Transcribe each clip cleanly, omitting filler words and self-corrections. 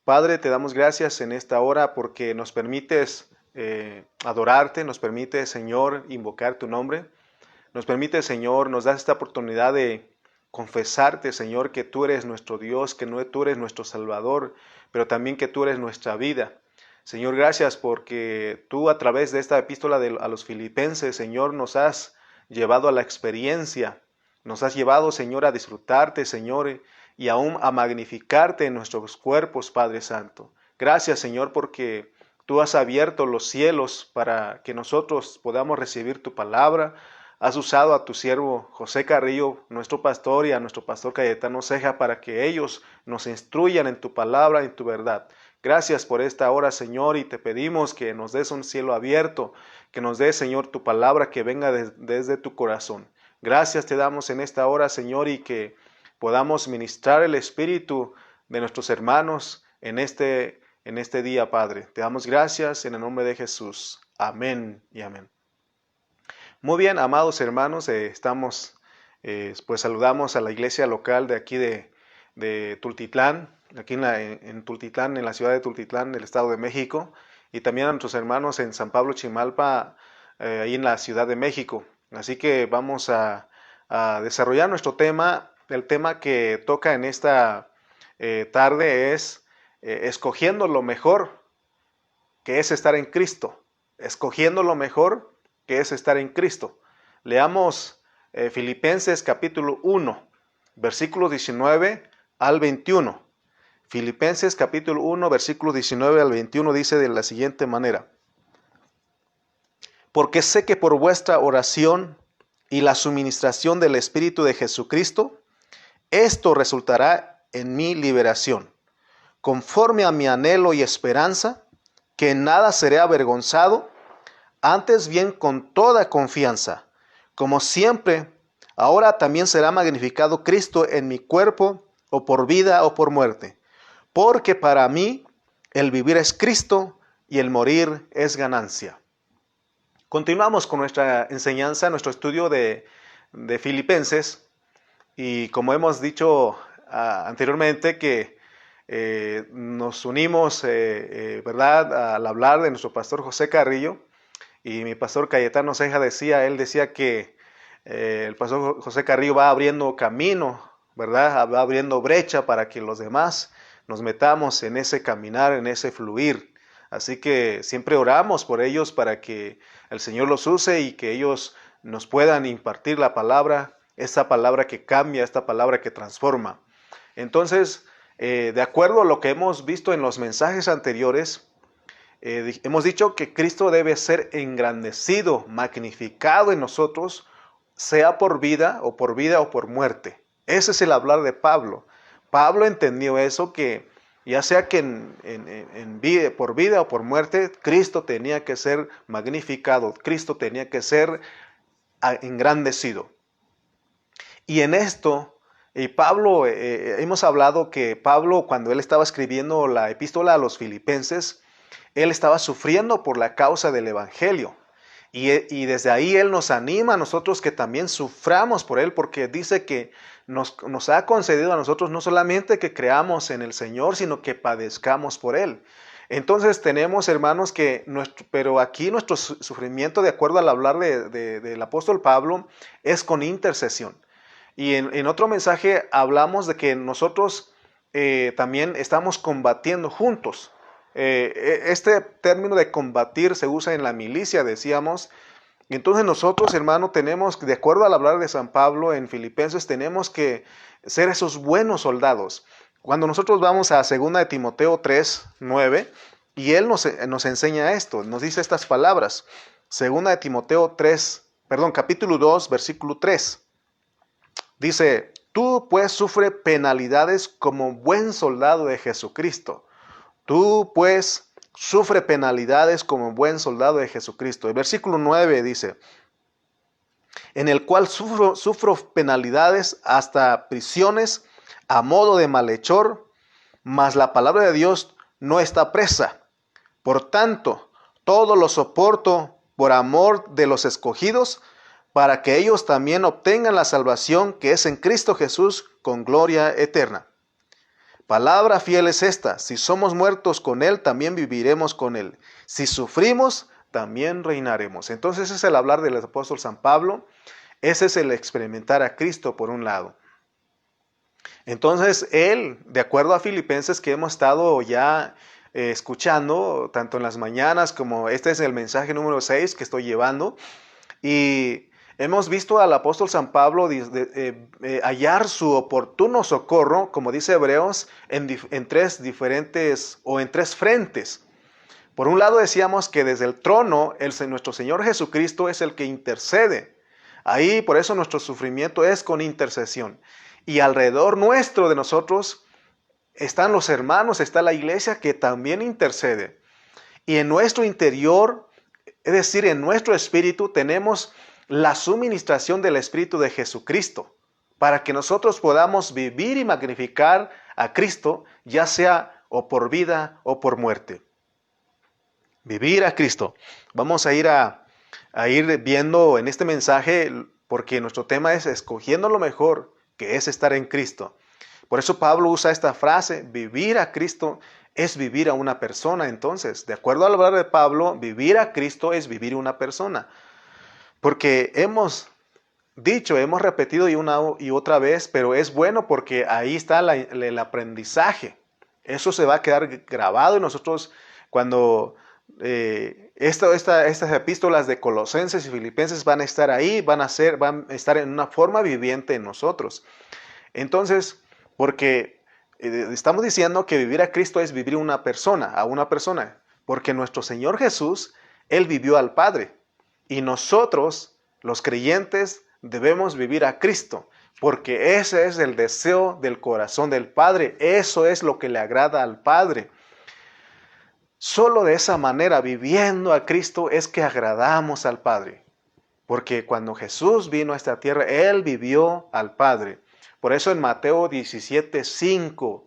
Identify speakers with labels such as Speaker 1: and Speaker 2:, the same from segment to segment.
Speaker 1: Padre, te damos gracias en esta hora porque nos permites adorarte, nos permite, Señor, invocar tu nombre. Nos permite, Señor, nos das esta oportunidad de confesarte, Señor, que tú eres nuestro Dios, que no tú eres nuestro Salvador, pero también que tú eres nuestra vida. Señor, gracias porque tú a través de esta epístola a los filipenses, Señor, nos has llevado a la experiencia, nos has llevado, Señor, a disfrutarte, Señor, y aún a magnificarte en nuestros cuerpos, Padre Santo. Gracias, Señor, porque tú has abierto los cielos para que nosotros podamos recibir tu palabra. Has usado a tu siervo José Carrillo, nuestro pastor, y a nuestro pastor Cayetano Ceja para que ellos nos instruyan en tu palabra y en tu verdad. Gracias por esta hora, Señor, y te pedimos que nos des un cielo abierto, que nos des, Señor, tu palabra que venga desde tu corazón. Gracias te damos en esta hora, Señor, y que podamos ministrar el espíritu de nuestros hermanos en este día, Padre. Te damos gracias en el nombre de Jesús. Amén y amén. Muy bien, amados hermanos, pues saludamos a la iglesia local de aquí de Tultitlán, aquí en Tultitlán, en la ciudad de Tultitlán, del Estado de México, y también a nuestros hermanos en San Pablo Chimalpa, ahí en la Ciudad de México. Así que vamos a desarrollar nuestro tema. El tema que toca en esta tarde es escogiendo lo mejor, que es estar en Cristo. Escogiendo lo mejor, que es estar en Cristo. Leamos Filipenses capítulo 1, versículos 19 al 21. Filipenses capítulo 1, versículos 19 al 21 dice de la siguiente manera: porque sé que por vuestra oración y la suministración del Espíritu de Jesucristo, esto resultará en mi liberación, conforme a mi anhelo y esperanza, que en nada seré avergonzado, antes bien con toda confianza, como siempre, ahora también será magnificado Cristo en mi cuerpo, o por vida o por muerte. Porque para mí el vivir es Cristo y el morir es ganancia. Continuamos con nuestra enseñanza, nuestro estudio de Filipenses. Y como hemos dicho anteriormente, que nos unimos, ¿verdad?, al hablar de nuestro pastor José Carrillo. Y mi pastor Cayetano Ceja él decía que el pastor José Carrillo va abriendo camino, ¿verdad? Va abriendo brecha para que los demás nos metamos en ese caminar, en ese fluir. Así que siempre oramos por ellos para que el Señor los use y que ellos nos puedan impartir la palabra, esta palabra que cambia, esta palabra que transforma. Entonces, de acuerdo a lo que hemos visto en los mensajes anteriores, hemos dicho que Cristo debe ser engrandecido, magnificado en nosotros, sea por vida o por muerte. Ese es el hablar de Pablo. Pablo entendió eso, que ya sea que por vida o por muerte, Cristo tenía que ser magnificado, Cristo tenía que ser engrandecido. Y en esto, Pablo, hemos hablado que Pablo, cuando él estaba escribiendo la epístola a los filipenses, él estaba sufriendo por la causa del evangelio. Y desde ahí él nos anima a nosotros que también suframos por él, porque dice que nos ha concedido a nosotros no solamente que creamos en el Señor, sino que padezcamos por él. Entonces tenemos, hermanos, pero aquí nuestro sufrimiento, de acuerdo al hablar del apóstol Pablo, es con intercesión. Y en otro mensaje hablamos de que nosotros también estamos combatiendo juntos. Este término de combatir se usa en la milicia, decíamos. Entonces nosotros, hermano, tenemos, de acuerdo al hablar de San Pablo en Filipenses, tenemos que ser esos buenos soldados. Cuando nosotros vamos a 2 de Timoteo 3, 9, y él nos enseña esto, nos dice estas palabras. 2 de Timoteo capítulo 2, versículo 3. Dice: tú pues sufre penalidades como buen soldado de Jesucristo. Tú pues sufre penalidades como buen soldado de Jesucristo. El versículo 9 dice: en el cual sufro penalidades hasta prisiones a modo de malhechor, mas la palabra de Dios no está presa. Por tanto, todo lo soporto por amor de los escogidos, para que ellos también obtengan la salvación que es en Cristo Jesús con gloria eterna. Palabra fiel es esta: si somos muertos con Él, también viviremos con Él. Si sufrimos, también reinaremos. Entonces ese es el hablar del apóstol San Pablo. Ese es el experimentar a Cristo por un lado. Entonces él, de acuerdo a Filipenses que hemos estado ya escuchando, tanto en las mañanas como este es el mensaje número 6 que estoy llevando, y hemos visto al apóstol San Pablo hallar su oportuno socorro, como dice Hebreos, en tres diferentes o en tres frentes. Por un lado decíamos que desde el trono nuestro Señor Jesucristo es el que intercede. Ahí por eso nuestro sufrimiento es con intercesión. Y alrededor nuestro de nosotros están los hermanos, está la iglesia que también intercede. Y en nuestro interior, es decir, en nuestro espíritu, tenemos la suministración del Espíritu de Jesucristo para que nosotros podamos vivir y magnificar a Cristo, ya sea o por vida o por muerte. Vivir a Cristo. Vamos a ir viendo en este mensaje, porque nuestro tema es escogiendo lo mejor, que es estar en Cristo. Por eso Pablo usa esta frase: vivir a Cristo es vivir a una persona. Entonces, de acuerdo al hablar de Pablo, vivir a Cristo es vivir a una persona. Porque hemos dicho, hemos repetido y una y otra vez, pero es bueno porque ahí está el aprendizaje. Eso se va a quedar grabado y nosotros cuando estas epístolas de Colosenses y Filipenses van a estar ahí, van a estar en una forma viviente en nosotros. Entonces, porque estamos diciendo que vivir a Cristo es vivir a una persona, porque nuestro Señor Jesús, Él vivió al Padre, y nosotros, los creyentes, debemos vivir a Cristo, porque ese es el deseo del corazón del Padre, eso es lo que le agrada al Padre. Solo de esa manera, viviendo a Cristo, es que agradamos al Padre. Porque cuando Jesús vino a esta tierra, Él vivió al Padre. Por eso en Mateo 17:5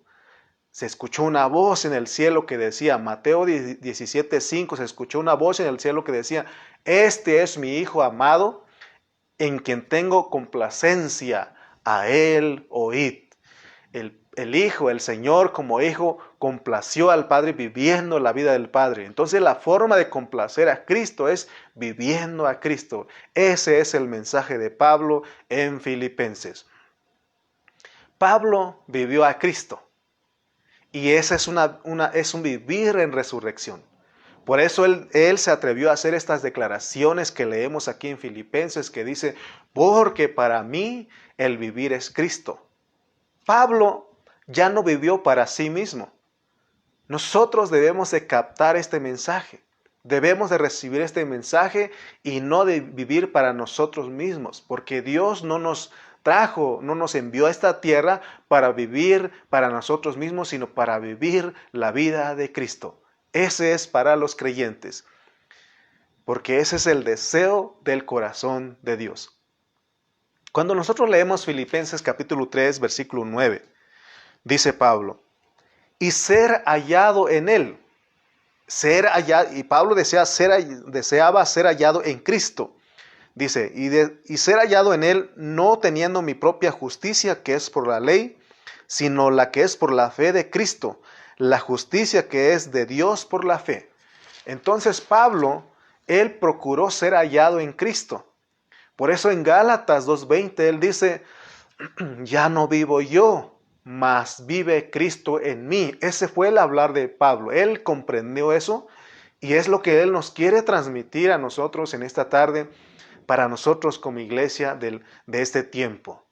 Speaker 1: se escuchó una voz en el cielo que decía, Mateo 17:5 se escuchó una voz en el cielo que decía: este es mi Hijo amado, en quien tengo complacencia, a Él oíd. El Hijo, el Señor como Hijo, complació al Padre viviendo la vida del Padre. Entonces la forma de complacer a Cristo es viviendo a Cristo. Ese es el mensaje de Pablo en Filipenses. Pablo vivió a Cristo. Y ese es un vivir en resurrección. Por eso él se atrevió a hacer estas declaraciones que leemos aquí en Filipenses, que dice: porque para mí el vivir es Cristo. Pablo ya no vivió para sí mismo. Nosotros debemos de captar este mensaje. Debemos de recibir este mensaje y no de vivir para nosotros mismos, porque Dios no nos trajo, no nos envió a esta tierra para vivir para nosotros mismos, sino para vivir la vida de Cristo. Ese es para los creyentes, porque ese es el deseo del corazón de Dios. Cuando nosotros leemos Filipenses capítulo 3, versículo 9, dice Pablo: y ser hallado en Él. Y Pablo deseaba ser hallado en Cristo. Dice, y ser hallado en Él, no teniendo mi propia justicia, que es por la ley, sino la que es por la fe de Cristo, la justicia que es de Dios por la fe. Entonces Pablo, él procuró ser hallado en Cristo. Por eso en Gálatas 2:20 él dice: ya no vivo yo, mas vive Cristo en mí. Ese fue el hablar de Pablo. Él comprendió eso y es lo que él nos quiere transmitir a nosotros en esta tarde, para nosotros como iglesia de este tiempo.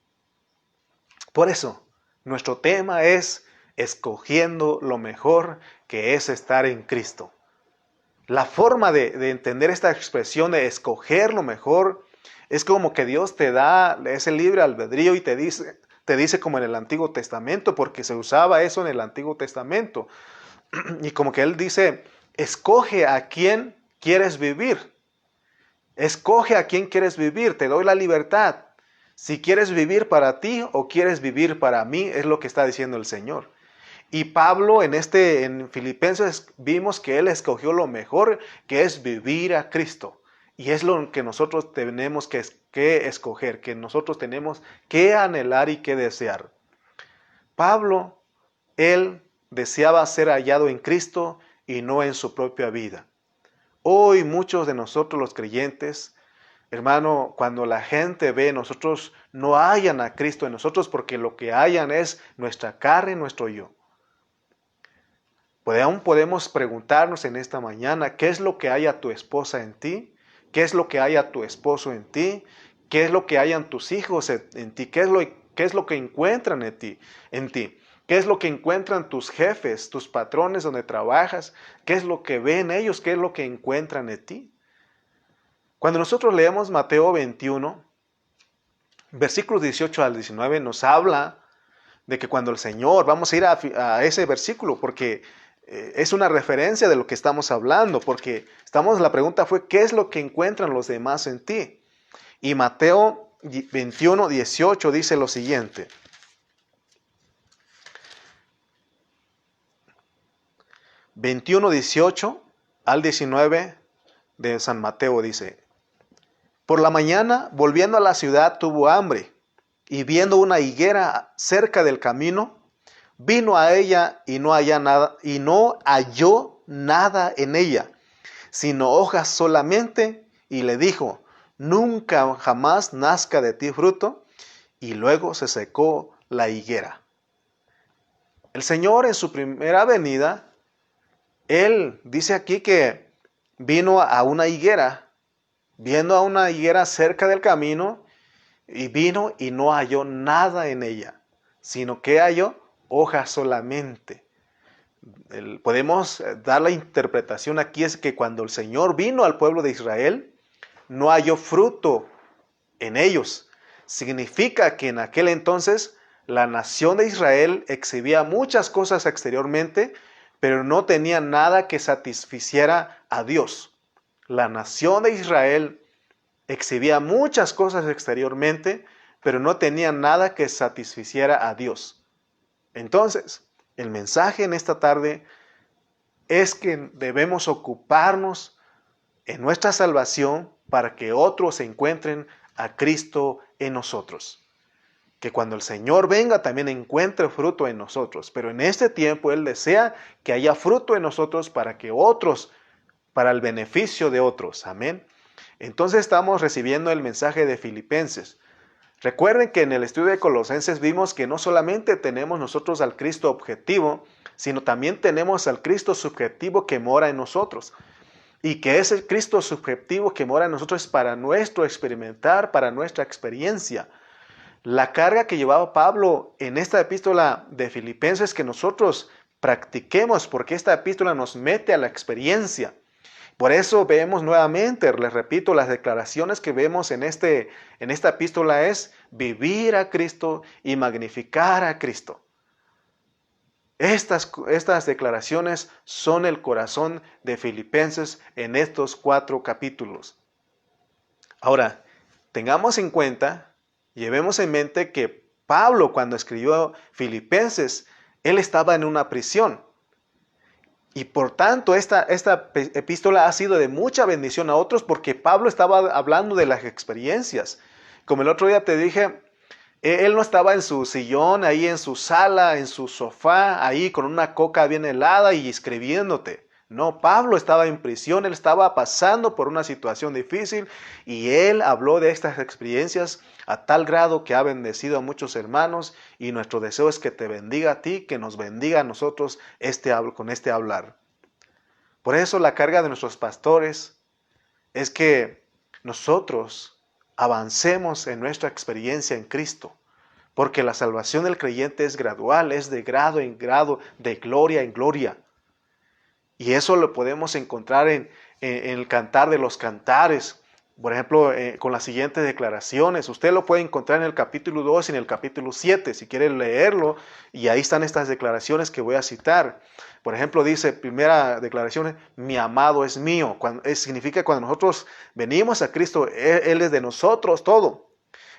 Speaker 1: Por eso, nuestro tema es escogiendo lo mejor, que es estar en Cristo. La forma de entender esta expresión de escoger lo mejor es como que Dios te da ese libre albedrío y te dice como en el Antiguo Testamento, porque se usaba eso en el Antiguo Testamento. Y como que Él dice: escoge a quién quieres vivir. Escoge a quién quieres vivir, te doy la libertad. Si quieres vivir para ti o quieres vivir para mí, es lo que está diciendo el Señor. Y Pablo en Filipenses vimos que él escogió lo mejor, que es vivir a Cristo. Y es lo que nosotros tenemos que escoger, que nosotros tenemos que anhelar y que desear. Pablo, él deseaba ser hallado en Cristo y no en su propia vida. Hoy muchos de nosotros los creyentes, hermano, cuando la gente ve, nosotros no hallan a Cristo en nosotros porque lo que hallan es nuestra carne, nuestro yo. Aún podemos preguntarnos en esta mañana, ¿qué es lo que hay a tu esposa en ti? ¿Qué es lo que hay a tu esposo en ti? ¿Qué es lo que hayan tus hijos en ti? ¿Qué es lo que encuentran en ti? ¿Qué es lo que encuentran tus jefes, tus patrones donde trabajas? ¿Qué es lo que ven ellos? ¿Qué es lo que encuentran en ti? Cuando nosotros leemos Mateo 21, versículos 18 al 19, nos habla de que cuando el Señor, vamos a ir a ese versículo porque es una referencia de lo que estamos hablando, porque la pregunta fue, ¿qué es lo que encuentran los demás en ti? Y Mateo 21, 18 dice lo siguiente. ...21, 18 al 19 de San Mateo dice: Por la mañana, volviendo a la ciudad, tuvo hambre, y viendo una higuera cerca del camino, vino a ella y no halló nada en ella, sino hojas solamente, y le dijo: Nunca jamás nazca de ti fruto. Y luego se secó la higuera. El Señor en su primera venida, Él dice aquí que vino a una higuera, viendo a una higuera cerca del camino, y vino y no halló nada en ella, sino que halló hojas solamente. Podemos dar la interpretación aquí es que cuando el Señor vino al pueblo de Israel, no halló fruto en ellos. Significa que en aquel entonces la nación de Israel exhibía muchas cosas exteriormente, pero no tenía nada que satisficiera a Dios. La nación de Israel exhibía muchas cosas exteriormente, pero no tenía nada que satisficiera a Dios. Entonces, el mensaje en esta tarde es que debemos ocuparnos en nuestra salvación para que otros encuentren a Cristo en nosotros. Que cuando el Señor venga también encuentre fruto en nosotros. Pero en este tiempo Él desea que haya fruto en nosotros para que otros, para el beneficio de otros. Amén. Entonces estamos recibiendo el mensaje de Filipenses. Recuerden que en el estudio de Colosenses vimos que no solamente tenemos nosotros al Cristo objetivo, sino también tenemos al Cristo subjetivo que mora en nosotros. Y que ese Cristo subjetivo que mora en nosotros es para nuestro experimentar, para nuestra experiencia. La carga que llevaba Pablo en esta epístola de Filipenses que nosotros practiquemos, porque esta epístola nos mete a la experiencia. Por eso vemos nuevamente, les repito, las declaraciones que vemos en esta epístola es vivir a Cristo y magnificar a Cristo. Estas declaraciones son el corazón de Filipenses en estos 4 capítulos. Ahora, tengamos en cuenta, llevemos en mente que Pablo cuando escribió Filipenses, él estaba en una prisión. Y por tanto, esta epístola ha sido de mucha bendición a otros porque Pablo estaba hablando de las experiencias. Como el otro día te dije, él no estaba en su sillón, ahí en su sala, en su sofá, ahí con una coca bien helada y escribiéndote. No, Pablo estaba en prisión, él estaba pasando por una situación difícil y él habló de estas experiencias a tal grado que ha bendecido a muchos hermanos y nuestro deseo es que te bendiga a ti, que nos bendiga a nosotros con este hablar. Por eso la carga de nuestros pastores es que nosotros avancemos en nuestra experiencia en Cristo, porque la salvación del creyente es gradual, es de grado en grado, de gloria en gloria. Y eso lo podemos encontrar en el Cantar de los Cantares. Por ejemplo, con las siguientes declaraciones. Usted lo puede encontrar en el capítulo 2 y en el capítulo 7, si quiere leerlo. Y ahí están estas declaraciones que voy a citar. Por ejemplo, dice, primera declaración, mi amado es mío. Significa cuando nosotros venimos a Cristo, Él es de nosotros todo.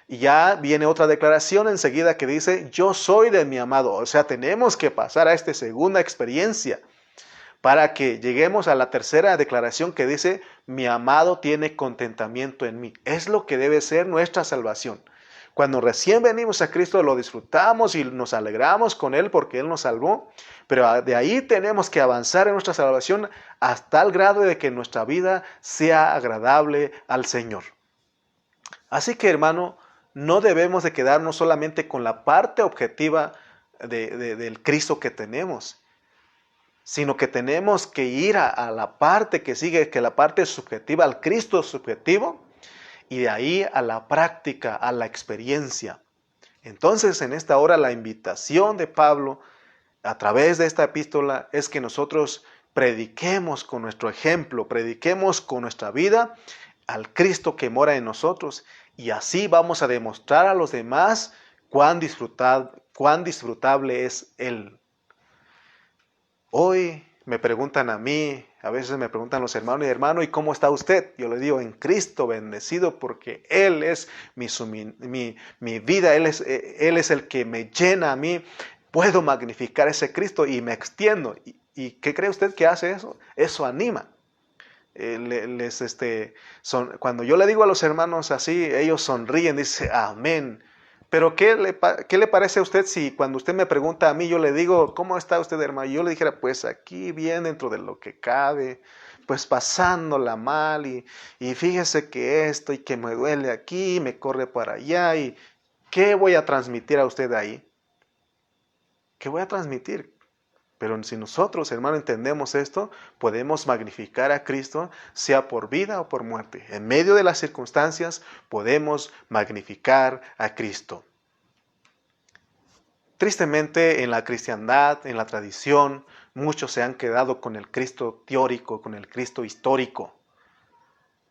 Speaker 1: Y ya viene otra declaración enseguida que dice, yo soy de mi amado. O sea, tenemos que pasar a esta segunda experiencia para que lleguemos a la tercera declaración que dice, mi amado tiene contentamiento en mí. Es lo que debe ser nuestra salvación. Cuando recién venimos a Cristo lo disfrutamos y nos alegramos con Él porque Él nos salvó. Pero de ahí tenemos que avanzar en nuestra salvación hasta el grado de que nuestra vida sea agradable al Señor. Así que, hermano, no debemos de quedarnos solamente con la parte objetiva del Cristo que tenemos, sino que tenemos que ir a la parte que sigue, que la parte subjetiva, al Cristo subjetivo, y de ahí a la práctica, a la experiencia. Entonces, en esta hora, la invitación de Pablo, a través de esta epístola, es que nosotros prediquemos con nuestro ejemplo, prediquemos con nuestra vida al Cristo que mora en nosotros, y así vamos a demostrar a los demás cuán disfrutable es Él. Hoy me preguntan a mí, a veces me preguntan los hermanos y hermano, ¿y cómo está usted? Yo le digo, en Cristo, bendecido, porque Él es mi vida, Él es el que me llena a mí. Puedo magnificar ese Cristo y me extiendo. ¿Y qué cree usted que hace eso? Eso anima. Cuando yo le digo a los hermanos así, ellos sonríen, dicen, amén. Pero ¿qué le parece a usted si cuando usted me pregunta a mí, yo le digo, ¿cómo está usted, hermano? Y yo le dijera, pues aquí bien dentro de lo que cabe, pues pasándola mal, y fíjese que esto y que me duele aquí, me corre para allá, y ¿qué voy a transmitir a usted ahí? ¿Qué voy a transmitir? Pero si nosotros, hermano, entendemos esto, podemos magnificar a Cristo, sea por vida o por muerte. En medio de las circunstancias, podemos magnificar a Cristo. Tristemente, en la cristiandad, en la tradición, muchos se han quedado con el Cristo teórico, con el Cristo histórico.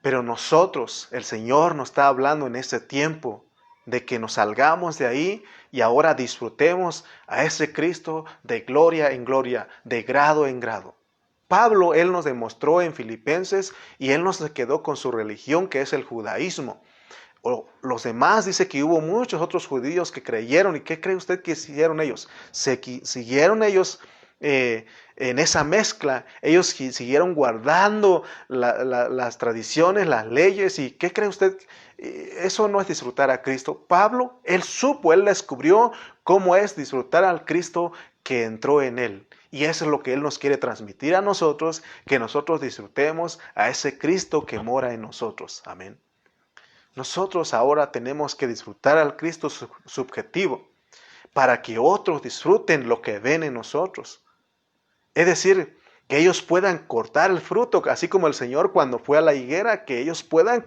Speaker 1: Pero nosotros, el Señor nos está hablando en este tiempo de que nos salgamos de ahí y ahora disfrutemos a ese Cristo de gloria en gloria, de grado en grado. Pablo, él nos demostró en Filipenses y él no se quedó con su religión, que es el judaísmo. Los demás, dice que hubo muchos otros judíos que creyeron. ¿Y qué cree usted que siguieron ellos? Siguieron ellos en esa mezcla. Ellos siguieron guardando las tradiciones, las leyes. ¿Y qué cree usted? Eso no es disfrutar a Cristo. Pablo, él descubrió cómo es disfrutar al Cristo que entró en él. Y eso es lo que él nos quiere transmitir a nosotros, que nosotros disfrutemos a ese Cristo que mora en nosotros. Amén. Nosotros ahora tenemos que disfrutar al Cristo subjetivo para que otros disfruten lo que ven en nosotros. Es decir, que ellos puedan cortar el fruto, así como el Señor cuando fue a la higuera, que ellos puedan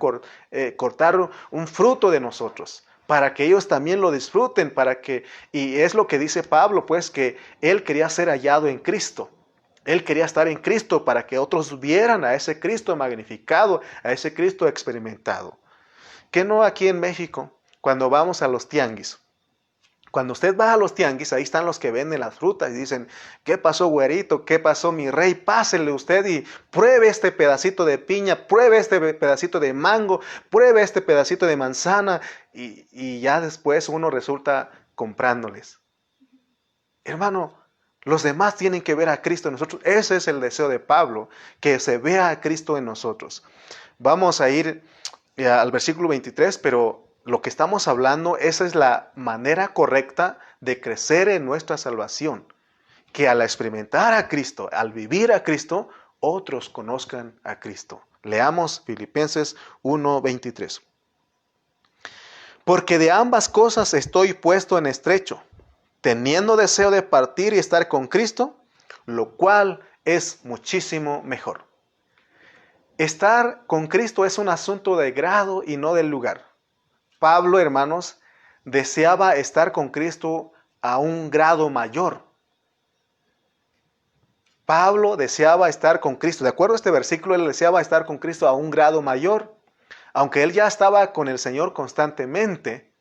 Speaker 1: cortar un fruto de nosotros, para que ellos también lo disfruten, y es lo que dice Pablo, pues que él quería ser hallado en Cristo. Él quería estar en Cristo para que otros vieran a ese Cristo magnificado, a ese Cristo experimentado. ¿Qué no aquí en México, cuando vamos a los tianguis? Cuando usted va a los tianguis, ahí están los que venden las frutas y dicen, ¿qué pasó, güerito? ¿Qué pasó, mi rey? Pásele usted y pruebe este pedacito de piña, pruebe este pedacito de mango, pruebe este pedacito de manzana, y ya después uno resulta comprándoles. Hermano, los demás tienen que ver a Cristo en nosotros. Ese es el deseo de Pablo, que se vea a Cristo en nosotros. Vamos a ir al versículo 23, pero lo que estamos hablando, esa es la manera correcta de crecer en nuestra salvación. Que al experimentar a Cristo, al vivir a Cristo, otros conozcan a Cristo. Leamos Filipenses 1:23. Porque de ambas cosas estoy puesto en estrecho, teniendo deseo de partir y estar con Cristo, lo cual es muchísimo mejor. Estar con Cristo es un asunto de grado y no del lugar. Pablo, hermanos, deseaba estar con Cristo a un grado mayor. Pablo deseaba estar con Cristo. De acuerdo a este versículo, él deseaba estar con Cristo a un grado mayor. Aunque él ya estaba con el Señor constantemente,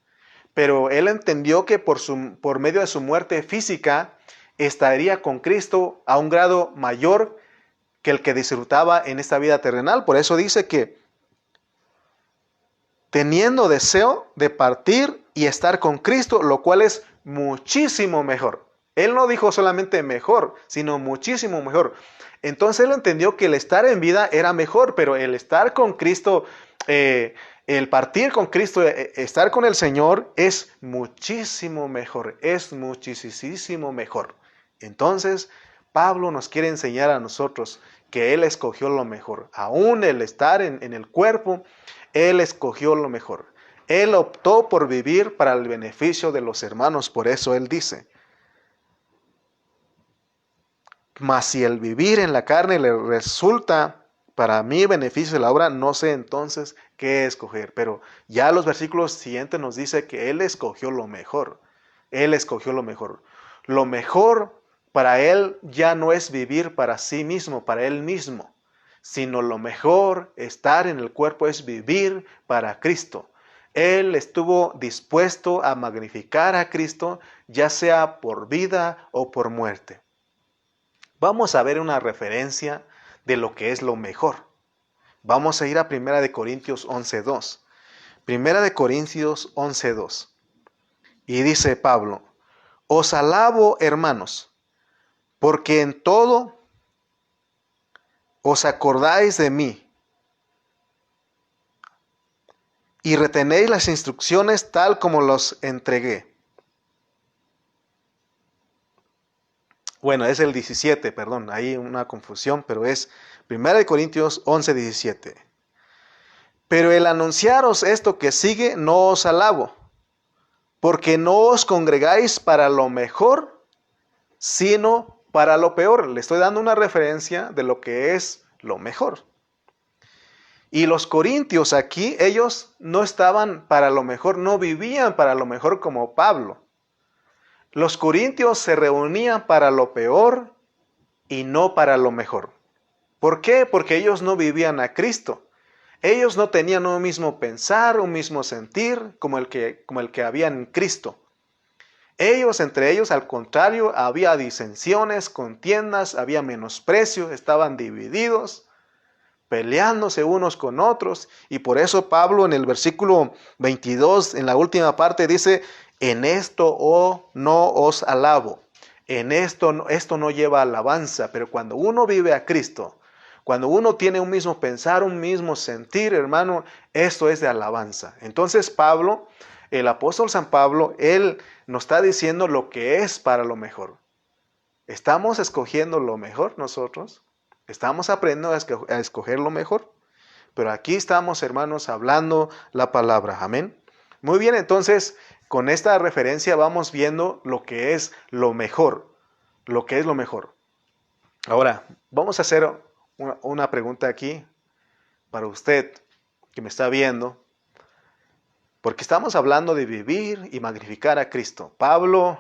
Speaker 1: pero él entendió que por medio de su muerte física, estaría con Cristo a un grado mayor que el que disfrutaba en esta vida terrenal. Por eso dice que teniendo deseo de partir y estar con Cristo, lo cual es muchísimo mejor. Él no dijo solamente mejor, sino muchísimo mejor. Entonces él entendió que el estar en vida era mejor, pero el estar con Cristo El partir con Cristo, estar con el Señor es muchísimo mejor, es muchísimo mejor. Entonces, Pablo nos quiere enseñar a nosotros que Él escogió lo mejor. Aún el estar en el cuerpo, Él escogió lo mejor. Él optó por vivir para el beneficio de los hermanos, por eso Él dice, mas si el vivir en la carne le resulta para mí beneficio de la obra, no sé entonces qué escoger. Pero ya los versículos siguientes nos dice que Él escogió lo mejor. Él escogió lo mejor. Lo mejor para Él ya no es vivir para sí mismo, para Él mismo, sino lo mejor, estar en el cuerpo, es vivir para Cristo. Él estuvo dispuesto a magnificar a Cristo, ya sea por vida o por muerte. Vamos a ver una referencia de lo que es lo mejor. Vamos a ir a 1 Corintios 11:2. 1 Corintios 11:2. Y dice Pablo, os alabo, hermanos, porque en todo os acordáis de mí y retenéis las instrucciones tal como los entregué. Bueno, es el 17, perdón, hay una confusión, pero es 1 Corintios 11:17. Pero el anunciaros esto que sigue no os alabo, porque no os congregáis para lo mejor, sino para lo peor. Le estoy dando una referencia de lo que es lo mejor. Y los corintios aquí, ellos no estaban para lo mejor, no vivían para lo mejor como Pablo. Los corintios se reunían para lo peor y no para lo mejor. ¿Por qué? Porque ellos no vivían a Cristo. Ellos no tenían un mismo pensar, un mismo sentir como el que había en Cristo. Entre ellos, al contrario, había disensiones, contiendas, había menosprecio, estaban divididos, peleándose unos con otros. Y por eso Pablo en el versículo 22, en la última parte, dice, en esto no os alabo. Esto no lleva alabanza, pero cuando uno vive a Cristo, cuando uno tiene un mismo pensar, un mismo sentir, hermano, esto es de alabanza. Entonces Pablo, el apóstol San Pablo, él nos está diciendo lo que es para lo mejor. ¿Estamos escogiendo lo mejor nosotros? ¿Estamos aprendiendo a escoger lo mejor? Pero aquí estamos, hermanos, hablando la palabra. Amén. Muy bien, entonces, con esta referencia vamos viendo lo que es lo mejor. Lo que es lo mejor. Ahora, vamos a hacer una pregunta aquí para usted que me está viendo. Porque estamos hablando de vivir y magnificar a Cristo. Pablo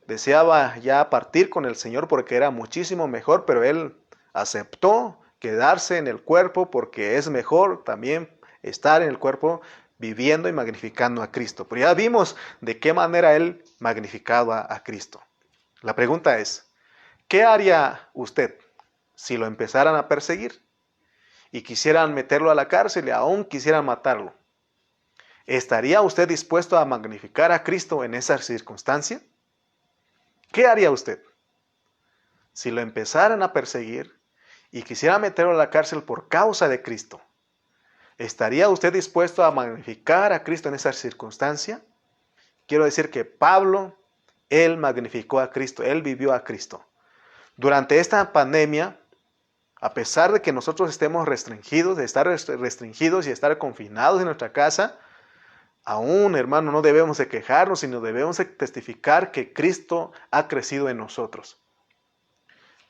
Speaker 1: deseaba ya partir con el Señor porque era muchísimo mejor, pero él aceptó quedarse en el cuerpo porque es mejor también estar en el cuerpo viviendo y magnificando a Cristo. Pero ya vimos de qué manera él magnificaba a Cristo. La pregunta es, ¿qué haría usted si lo empezaran a perseguir y quisieran meterlo a la cárcel y aún quisieran matarlo? ¿Estaría usted dispuesto a magnificar a Cristo en esa circunstancia? ¿Qué haría usted si lo empezaran a perseguir y quisiera meterlo a la cárcel por causa de Cristo? ¿Estaría usted dispuesto a magnificar a Cristo en esa circunstancia? Quiero decir que Pablo, él magnificó a Cristo, él vivió a Cristo. Durante esta pandemia, a pesar de que nosotros estemos restringidos, de estar restringidos y estar confinados en nuestra casa, aún, hermano, no debemos de quejarnos, sino debemos de testificar que Cristo ha crecido en nosotros.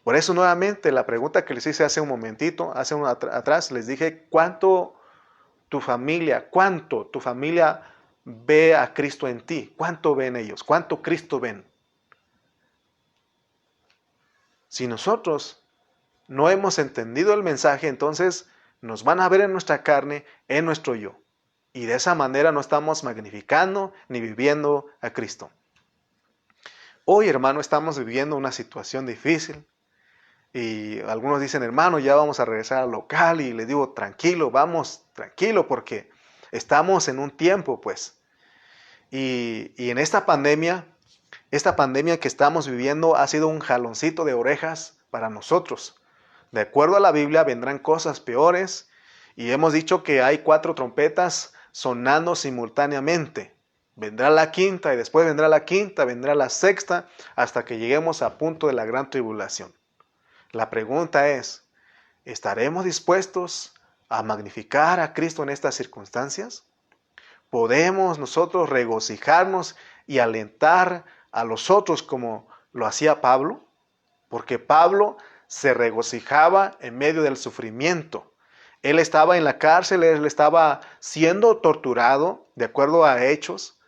Speaker 1: Por eso, nuevamente, la pregunta que les hice hace un momentito, atrás, les dije, ¿cuánto tu familia ve a Cristo en ti? ¿Cuánto ven ellos? ¿Cuánto Cristo ven? Si nosotros no hemos entendido el mensaje, entonces nos van a ver en nuestra carne, en nuestro yo. Y de esa manera no estamos magnificando ni viviendo a Cristo. Hoy, hermano, estamos viviendo una situación difícil. Y algunos dicen, hermano, ya vamos a regresar al local. Y les digo, tranquilo, vamos, tranquilo, porque estamos en un tiempo, pues. Y en esta pandemia que estamos viviendo ha sido un jaloncito de orejas para nosotros. De acuerdo a la Biblia, vendrán cosas peores. Y hemos dicho que hay 4 trompetas sonando simultáneamente. Vendrá la quinta y después vendrá la quinta, vendrá la sexta, hasta que lleguemos a punto de la gran tribulación. La pregunta es, ¿estaremos dispuestos a magnificar a Cristo en estas circunstancias? ¿Podemos nosotros regocijarnos y alentar a los otros como lo hacía Pablo? Porque Pablo se regocijaba en medio del sufrimiento. Él estaba en la cárcel, él estaba siendo torturado, de acuerdo a Hechos.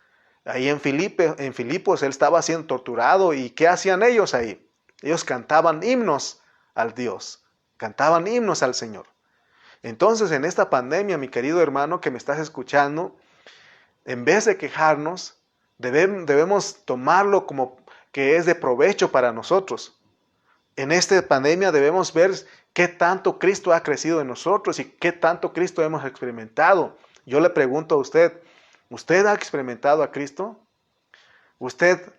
Speaker 1: Ahí en Filipos él estaba siendo torturado. ¿Y qué hacían ellos ahí? Ellos cantaban himnos al Dios, cantaban himnos al Señor. Entonces, en esta pandemia, mi querido hermano que me estás escuchando, en vez de quejarnos, debemos tomarlo como que es de provecho para nosotros. En esta pandemia debemos ver qué tanto Cristo ha crecido en nosotros y qué tanto Cristo hemos experimentado. Yo le pregunto a usted, ¿usted ha experimentado a Cristo? ¿Usted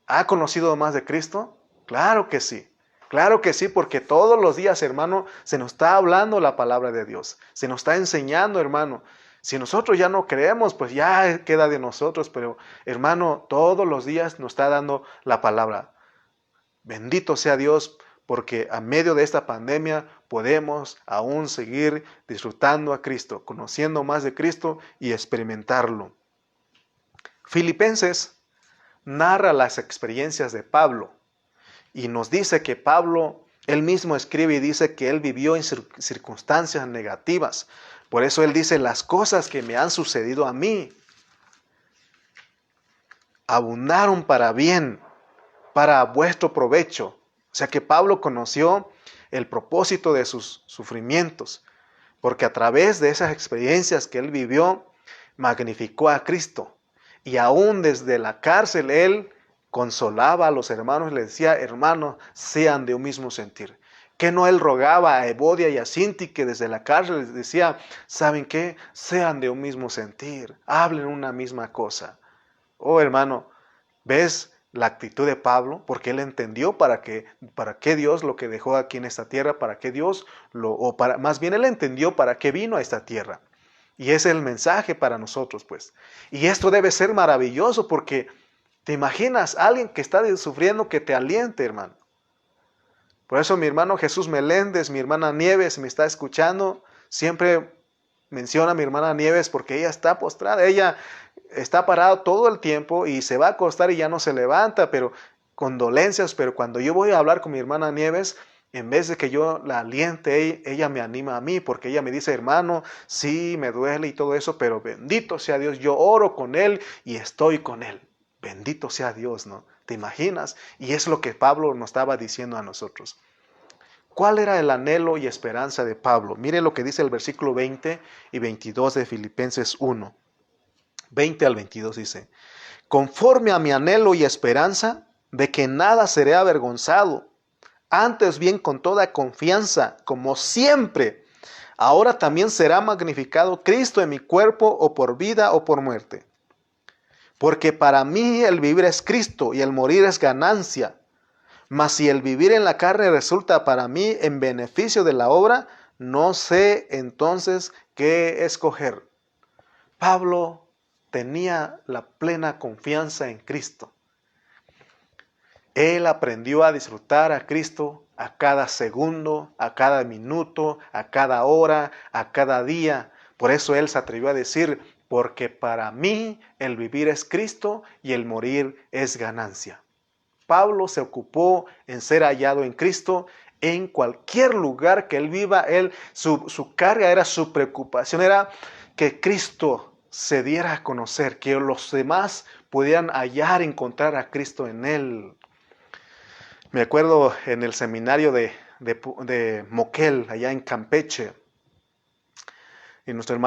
Speaker 1: ha conocido más de Cristo? Claro que sí. Claro que sí, porque todos los días, hermano, se nos está hablando la palabra de Dios. Se nos está enseñando, hermano. Si nosotros ya no creemos, pues ya queda de nosotros. Pero, hermano, todos los días nos está dando la palabra. Bendito sea Dios, porque a medio de esta pandemia podemos aún seguir disfrutando a Cristo, conociendo más de Cristo y experimentarlo. Filipenses narra las experiencias de Pablo y nos dice que Pablo, él mismo escribe y dice que él vivió en circunstancias negativas. Por eso él dice, las cosas que me han sucedido a mí abundaron para bien, para vuestro provecho. O sea que Pablo conoció el propósito de sus sufrimientos, porque a través de esas experiencias que él vivió, magnificó a Cristo. Y aún desde la cárcel él consolaba a los hermanos y les decía, hermanos, sean de un mismo sentir. Que no él rogaba a Evodia y a Sinti que desde la cárcel les decía, ¿saben qué? Sean de un mismo sentir, hablen una misma cosa. Oh hermano, ¿ves la actitud de Pablo? Porque él entendió para qué Dios lo que dejó aquí en esta tierra, más bien él entendió para qué vino a esta tierra. Y ese es el mensaje para nosotros, pues. Y esto debe ser maravilloso porque te imaginas a alguien que está sufriendo que te aliente, hermano. Por eso mi hermano Jesús Meléndez, mi hermana Nieves, me está escuchando, siempre menciona a mi hermana Nieves porque ella está postrada, ella está parada todo el tiempo y se va a acostar y ya no se levanta, pero con dolencias, pero cuando yo voy a hablar con mi hermana Nieves, en vez de que yo la aliente, ella me anima a mí, porque ella me dice, hermano, sí, me duele y todo eso, pero bendito sea Dios, yo oro con él y estoy con él. Bendito sea Dios, ¿no? ¿Te imaginas? Y es lo que Pablo nos estaba diciendo a nosotros. ¿Cuál era el anhelo y esperanza de Pablo? Mire lo que dice el versículo 20 y 22 de Filipenses 1. 20 al 22 dice, conforme a mi anhelo y esperanza de que nada seré avergonzado, antes bien con toda confianza, como siempre, ahora también será magnificado Cristo en mi cuerpo, o por vida o por muerte. Porque para mí el vivir es Cristo y el morir es ganancia. Mas si el vivir en la carne resulta para mí en beneficio de la obra, no sé entonces qué escoger. Pablo tenía la plena confianza en Cristo. Él aprendió a disfrutar a Cristo a cada segundo, a cada minuto, a cada hora, a cada día. Por eso él se atrevió a decir, porque para mí el vivir es Cristo y el morir es ganancia. Pablo se ocupó en ser hallado en Cristo en cualquier lugar que él viva. Su carga era, su preocupación era que Cristo se diera a conocer, que los demás pudieran hallar, encontrar a Cristo en él. Me acuerdo en el seminario de Moquel, allá en Campeche, y nuestro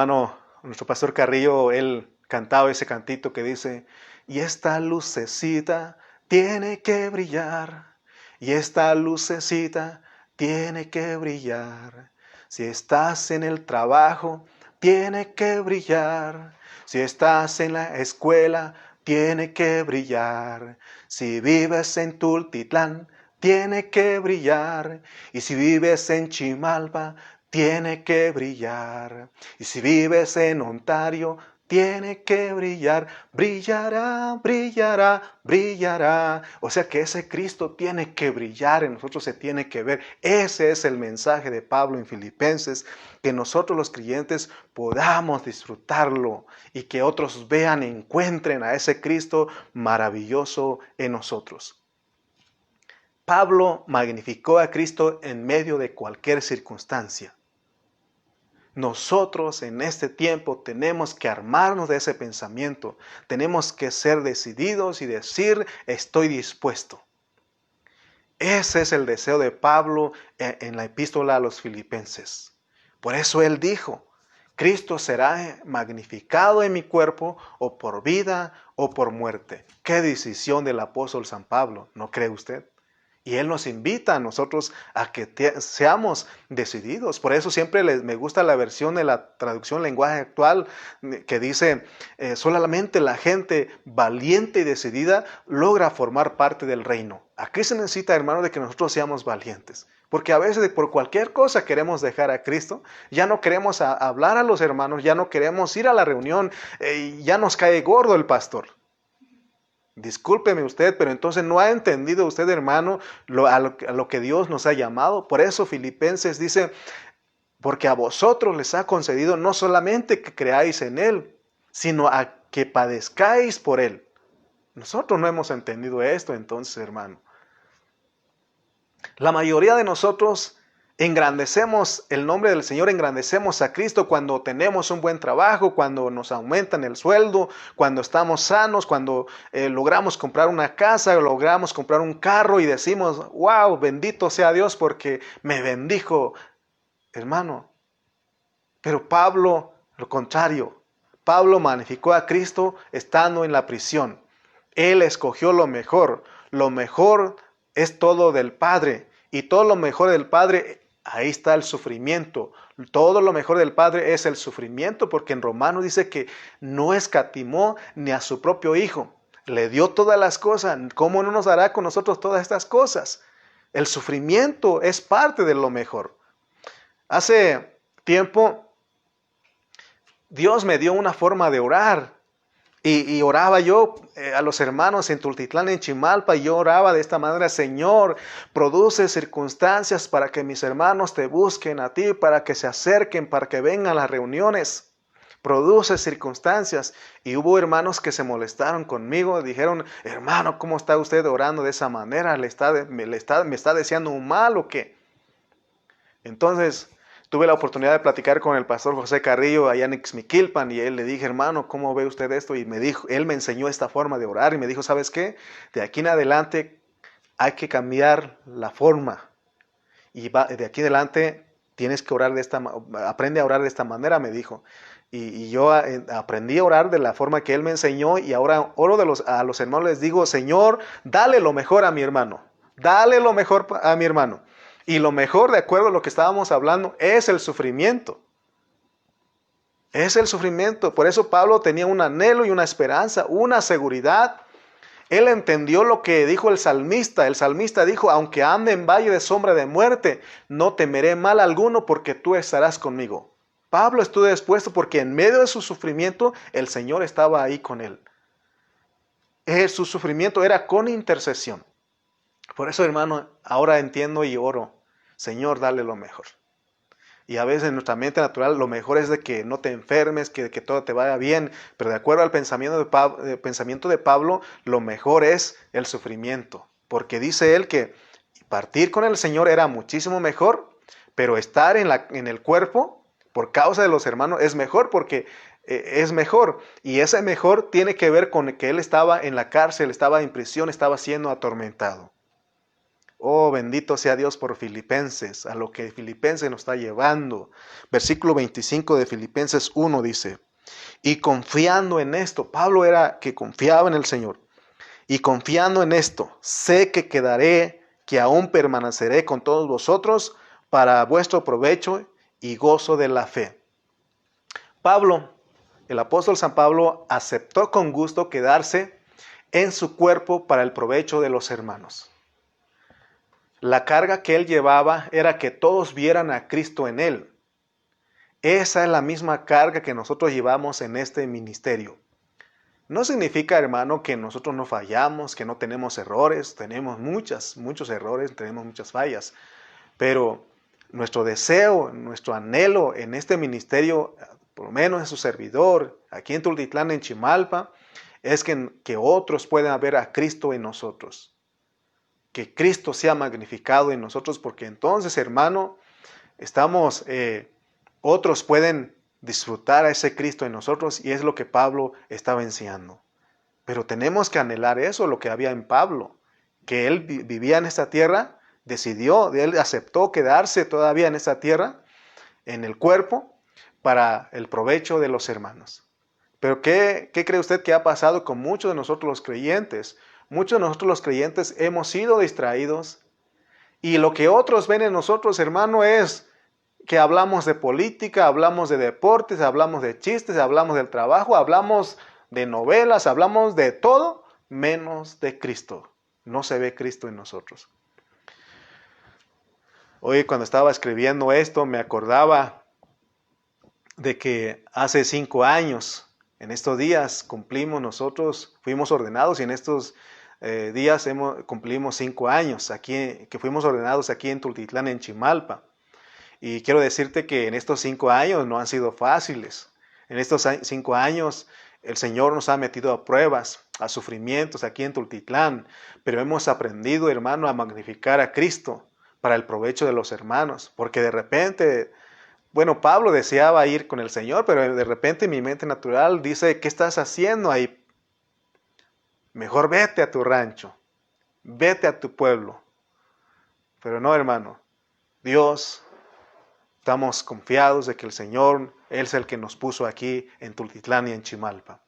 Speaker 1: pastor Carrillo, él cantaba ese cantito que dice, y esta lucecita tiene que brillar, y esta lucecita tiene que brillar. Si estás en el trabajo, tiene que brillar. Si estás en la escuela, tiene que brillar. Si vives en Tultitlán, tiene que brillar. Y si vives en Chimalpa, tiene que brillar. Y si vives en Ontario, tiene que brillar, brillará, brillará, brillará. O sea que ese Cristo tiene que brillar, en nosotros se tiene que ver. Ese es el mensaje de Pablo en Filipenses, que nosotros los creyentes podamos disfrutarlo y que otros vean, encuentren a ese Cristo maravilloso en nosotros. Pablo magnificó a Cristo en medio de cualquier circunstancia. Nosotros en este tiempo tenemos que armarnos de ese pensamiento. Tenemos que ser decididos y decir, estoy dispuesto. Ese es el deseo de Pablo en la epístola a los Filipenses. Por eso él dijo, Cristo será magnificado en mi cuerpo, o por vida o por muerte. Qué decisión del apóstol San Pablo, ¿no cree usted? Y Él nos invita a nosotros a que seamos decididos. Por eso siempre me gusta la versión de la traducción lenguaje actual que dice, solamente la gente valiente y decidida logra formar parte del reino. Aquí se necesita, hermano, de que nosotros seamos valientes. Porque a veces por cualquier cosa queremos dejar a Cristo, ya no queremos hablar a los hermanos, ya no queremos ir a la reunión, ya nos cae gordo el pastor. Discúlpeme usted, pero entonces no ha entendido usted, hermano, a lo que Dios nos ha llamado. Por eso Filipenses dice, porque a vosotros les ha concedido no solamente que creáis en Él, sino a que padezcáis por Él. Nosotros no hemos entendido esto entonces, hermano. La mayoría de nosotros engrandecemos el nombre del Señor, engrandecemos a Cristo cuando tenemos un buen trabajo, cuando nos aumentan el sueldo, cuando estamos sanos, cuando logramos comprar una casa, logramos comprar un carro y decimos, wow, bendito sea Dios porque me bendijo, hermano. Pero Pablo, lo contrario, Pablo magnificó a Cristo estando en la prisión. Él escogió lo mejor es todo del Padre, y todo lo mejor del Padre, ahí está el sufrimiento. Todo lo mejor del Padre es el sufrimiento, porque en Romanos dice que no escatimó ni a su propio Hijo. Le dio todas las cosas. ¿Cómo no nos dará con nosotros todas estas cosas? El sufrimiento es parte de lo mejor. Hace tiempo, Dios me dio una forma de orar. Y oraba yo a los hermanos en Tultitlán, en Chimalpa, y yo oraba de esta manera, Señor, produce circunstancias para que mis hermanos te busquen a ti, para que se acerquen, para que vengan a las reuniones. Produce circunstancias. Y hubo hermanos que se molestaron conmigo, dijeron, hermano, ¿cómo está usted orando de esa manera? ¿Me está deseando un mal o qué? Entonces, tuve la oportunidad de platicar con el pastor José Carrillo allá en Ixmiquilpan y él le dije, hermano, ¿cómo ve usted esto? Y me dijo, él me enseñó esta forma de orar y me dijo, ¿sabes qué? De aquí en adelante hay que cambiar la forma y de aquí en adelante tienes que orar aprende a orar de esta manera, me dijo. Y yo aprendí a orar de la forma que él me enseñó y ahora oro a los hermanos, les digo, Señor, dale lo mejor a mi hermano, dale lo mejor a mi hermano. Y lo mejor, de acuerdo a lo que estábamos hablando, es el sufrimiento. Es el sufrimiento. Por eso Pablo tenía un anhelo y una esperanza, una seguridad. Él entendió lo que dijo el salmista. El salmista dijo, aunque ande en valle de sombra de muerte, no temeré mal alguno porque tú estarás conmigo. Pablo estuvo dispuesto porque en medio de su sufrimiento, el Señor estaba ahí con él. Su sufrimiento era con intercesión. Por eso, hermano, ahora entiendo y oro. Señor, dale lo mejor. Y a veces en nuestra mente natural lo mejor es de que no te enfermes, que todo te vaya bien. Pero de acuerdo al pensamiento de Pablo, lo mejor es el sufrimiento. Porque dice él que partir con el Señor era muchísimo mejor, pero estar en el cuerpo por causa de los hermanos es mejor porque es mejor. Y ese mejor tiene que ver con que él estaba en la cárcel, estaba en prisión, estaba siendo atormentado. Oh, bendito sea Dios por Filipenses, a lo que Filipenses nos está llevando. Versículo 25 de Filipenses 1 dice, y confiando en esto, Pablo era que confiaba en el Señor, y confiando en esto, sé que que aún permaneceré con todos vosotros para vuestro provecho y gozo de la fe. Pablo, el apóstol San Pablo, aceptó con gusto quedarse en su cuerpo para el provecho de los hermanos. La carga que él llevaba era que todos vieran a Cristo en él. Esa es la misma carga que nosotros llevamos en este ministerio. No significa, hermano, que nosotros no fallamos, que no tenemos errores. Tenemos muchos errores, tenemos muchas fallas. Pero nuestro deseo, nuestro anhelo en este ministerio, por lo menos en su servidor, aquí en Tultitlán, en Chimalpa, es que otros puedan ver a Cristo en nosotros. Que Cristo sea magnificado en nosotros, porque entonces, hermano, otros pueden disfrutar a ese Cristo en nosotros, y es lo que Pablo estaba enseñando. Pero tenemos que anhelar eso, lo que había en Pablo, que él vivía en esta tierra, él aceptó quedarse todavía en esta tierra, en el cuerpo, para el provecho de los hermanos. Pero ¿qué cree usted que ha pasado con muchos de nosotros los creyentes? Muchos de nosotros los creyentes hemos sido distraídos, y lo que otros ven en nosotros, hermano, es que hablamos de política, hablamos de deportes, hablamos de chistes, hablamos del trabajo, hablamos de novelas, hablamos de todo, menos de Cristo. No se ve Cristo en nosotros. Hoy, cuando estaba escribiendo esto, me acordaba de que hace 5 años, en estos días, fuimos ordenados, y en estos días cumplimos 5 años que fuimos ordenados aquí en Tultitlán, en Chimalpa. Y quiero decirte que en estos 5 años no han sido fáciles. En estos 5 años el Señor nos ha metido a pruebas, a sufrimientos aquí en Tultitlán, pero hemos aprendido, hermano, a magnificar a Cristo para el provecho de los hermanos, porque de repente, Pablo deseaba ir con el Señor, pero de repente mi mente natural dice: ¿qué estás haciendo ahí? Mejor vete a tu rancho, vete a tu pueblo. Pero no, hermano, estamos confiados de que el Señor, Él es el que nos puso aquí en Tultitlán y en Chimalpa.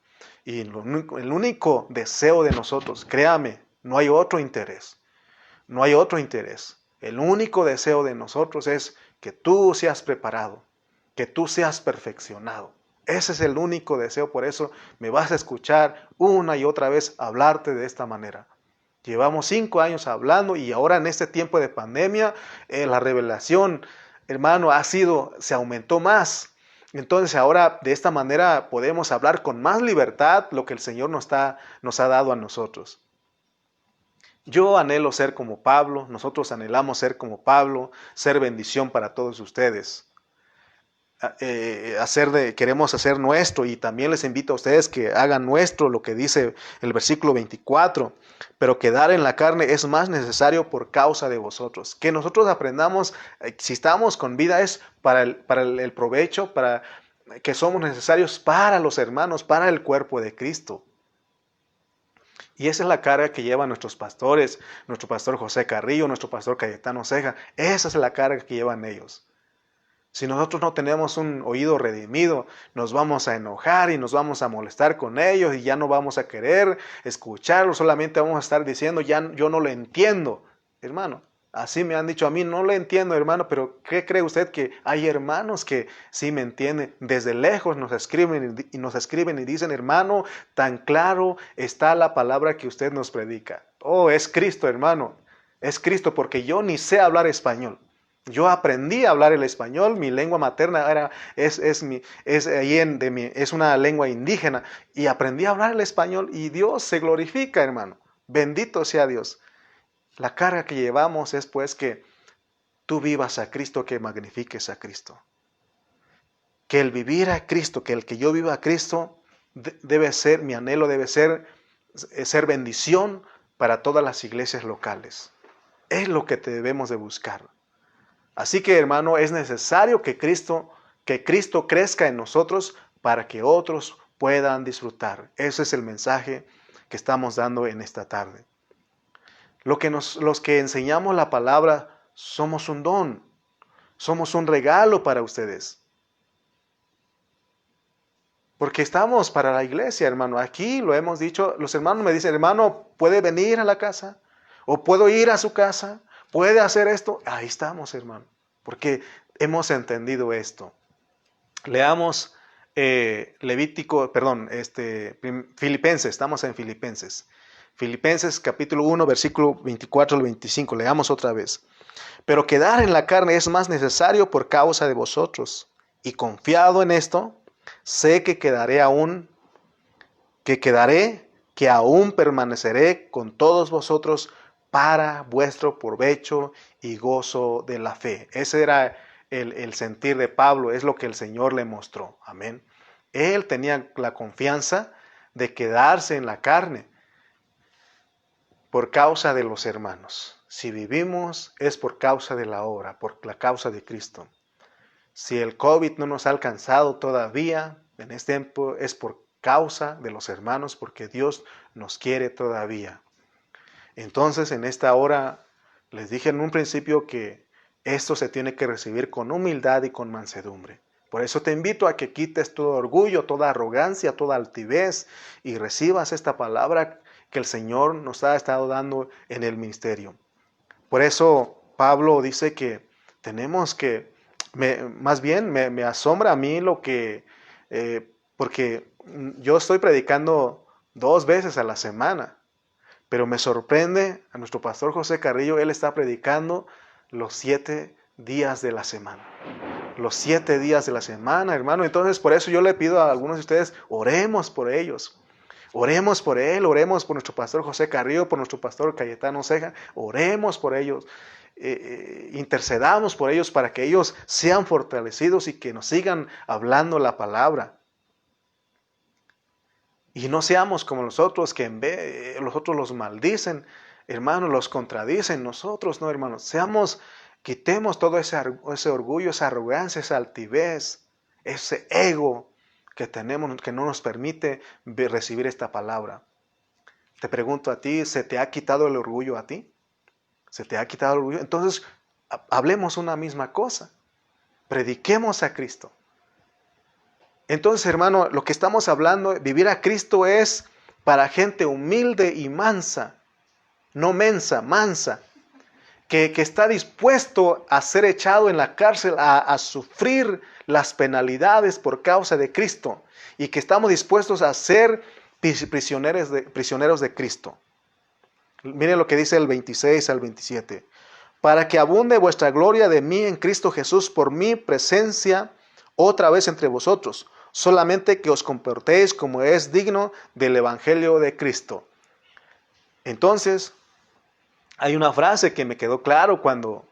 Speaker 1: Y el único deseo de nosotros, créame, no hay otro interés. No hay otro interés. El único deseo de nosotros es que tú seas preparado, que tú seas perfeccionado. Ese es el único deseo. Por eso me vas a escuchar una y otra vez hablarte de esta manera. Llevamos 5 años hablando, y ahora en este tiempo de pandemia, la revelación, hermano, se aumentó más. Entonces ahora de esta manera podemos hablar con más libertad lo que el Señor nos ha dado a nosotros. Yo anhelo ser como Pablo, nosotros anhelamos ser como Pablo, ser bendición para todos ustedes. Queremos hacer nuestro, y también les invito a ustedes que hagan nuestro lo que dice el versículo 24, pero quedar en la carne es más necesario por causa de vosotros. Que nosotros aprendamos, si estamos con vida, es para el provecho, para que somos necesarios para los hermanos, para el cuerpo de Cristo. Y esa es la carga que llevan nuestros pastores, nuestro pastor José Carrillo, nuestro pastor Cayetano Ceja. Esa es la carga que llevan ellos. Si nosotros no tenemos un oído redimido, nos vamos a enojar y nos vamos a molestar con ellos, y ya no vamos a querer escucharlo, solamente vamos a estar diciendo: yo no lo entiendo. Hermano, así me han dicho a mí: no lo entiendo, hermano, pero ¿qué cree usted? Que hay hermanos que sí me entienden. Desde lejos nos escriben y dicen: hermano, tan claro está la palabra que usted nos predica. Oh, es Cristo, hermano, es Cristo, porque yo ni sé hablar español. Yo aprendí a hablar el español, mi lengua materna es una lengua indígena, y aprendí a hablar el español, y Dios se glorifica, hermano. Bendito sea Dios. La carga que llevamos es pues que tú vivas a Cristo, que magnifiques a Cristo. Que el vivir a Cristo, que el que yo viva a Cristo, debe ser, mi anhelo debe ser bendición para todas las iglesias locales. Es lo que debemos de buscar. Así que, hermano, es necesario que Cristo crezca en nosotros para que otros puedan disfrutar. Ese es el mensaje que estamos dando en esta tarde. Los que enseñamos la palabra somos un don, somos un regalo para ustedes. Porque estamos para la iglesia, hermano. Aquí lo hemos dicho, los hermanos me dicen: hermano, ¿puede venir a la casa? ¿O puedo ir a su casa? ¿Puede hacer esto? Ahí estamos, hermano, porque hemos entendido esto. Leamos Filipenses, estamos en Filipenses. Filipenses capítulo 1, versículo 24 al 25, leamos otra vez. Pero quedar en la carne es más necesario por causa de vosotros. Y confiado en esto, sé que aún permaneceré con todos vosotros para vuestro provecho y gozo de la fe. Ese era el sentir de Pablo, es lo que el Señor le mostró. Amén. Él tenía la confianza de quedarse en la carne por causa de los hermanos. Si vivimos es por causa de la obra, por la causa de Cristo. Si el COVID no nos ha alcanzado todavía en este tiempo, es por causa de los hermanos, porque Dios nos quiere todavía. Entonces, en esta hora, les dije en un principio que esto se tiene que recibir con humildad y con mansedumbre. Por eso te invito a que quites todo orgullo, toda arrogancia, toda altivez y recibas esta palabra que el Señor nos ha estado dando en el ministerio. Por eso Pablo dice que tenemos que, más bien me asombra a mí lo que, porque yo estoy predicando 2 veces a la semana, pero me sorprende a nuestro pastor José Carrillo, él está predicando los 7 días de la semana. Los 7 días de la semana, hermano. Entonces, por eso yo le pido a algunos de ustedes, oremos por ellos. Oremos por él, oremos por nuestro pastor José Carrillo, por nuestro pastor Cayetano Ceja, oremos por ellos, intercedamos por ellos para que ellos sean fortalecidos y que nos sigan hablando la palabra. Y no seamos como nosotros que en vez, los otros los maldicen, hermanos, los contradicen, nosotros no, hermanos, quitemos todo ese orgullo, esa arrogancia, esa altivez, ese ego que tenemos, que no nos permite recibir esta palabra. Te pregunto a ti, ¿se te ha quitado el orgullo a ti? ¿Se te ha quitado el orgullo? Entonces, hablemos una misma cosa. Prediquemos a Cristo. Entonces, hermano, lo que estamos hablando, vivir a Cristo es para gente humilde y mansa, no mensa, mansa, que está dispuesto a ser echado en la cárcel, a sufrir las penalidades por causa de Cristo, y que estamos dispuestos a ser prisioneros de Cristo. Miren lo que dice el 26 al 27. Para que abunde vuestra gloria de mí en Cristo Jesús por mi presencia otra vez entre vosotros, solamente que os comportéis como es digno del Evangelio de Cristo. Entonces, hay una frase que me quedó claro cuando